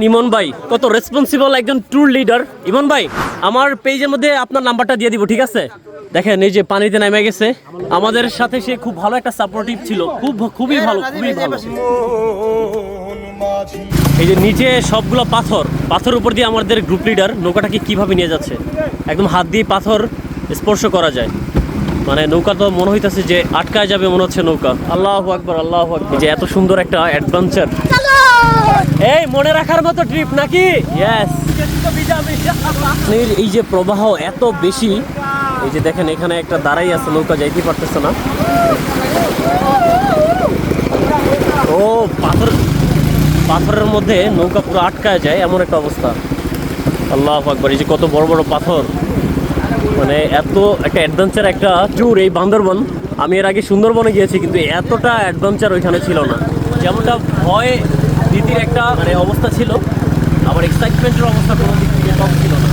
ইমন ভাই কত রেসপন্সিবল একজন ট্যুর লিডার। ইমন ভাই আমার পেজের মধ্যে আপনার নাম্বারটা দিয়ে দিব, ঠিক আছে? দেখেন এই যে পানিতে নেমে গেছে, আমাদের সাথে সে খুব ভালো একটা সাপোর্টিভ ছিল, খুবই ভালো। এই যে নিচে সবগুলো পাথর উপর দিয়ে আমাদের গ্রুপ লিডার নৌকাটাকে কিভাবে নিয়ে যাচ্ছে, একদম হাত দিয়ে পাথর স্পর্শ করা যায়, মানে নৌকা তো মনে হইতেছে যে আটকায় যাবে মনে হচ্ছে নৌকা। আল্লাহু আকবার, আল্লাহু আকবার। যে এত সুন্দর একটা অ্যাডভেঞ্চার, এই মনে রাখার মতো ট্রিপ নাকি? ইয়েস। এই যে প্রবাহ এত বেশি, এই যে দেখেন এখানে একটা দাঁড়াই আছে, নৌকা যাইতে পারতেছে না। ও পাথরের মধ্যে নৌকা পুরো আটকায় যায় এমন একটা অবস্থা। আল্লাহু আকবার। এই যে কত বড় বড় পাথর, মানে এত একটা অ্যাডভেঞ্চার একটা ট্যুর এই বান্দরবন। আমি এর আগে সুন্দরবনে গিয়েছি, কিন্তু এতটা অ্যাডভেঞ্চার ওইখানে ছিল না। যেমনটা ভয় ভীতির একটা মানে অবস্থা ছিল, আবার এক্সাইটমেন্টের অবস্থা কোনো দিক থেকে কম ছিল না।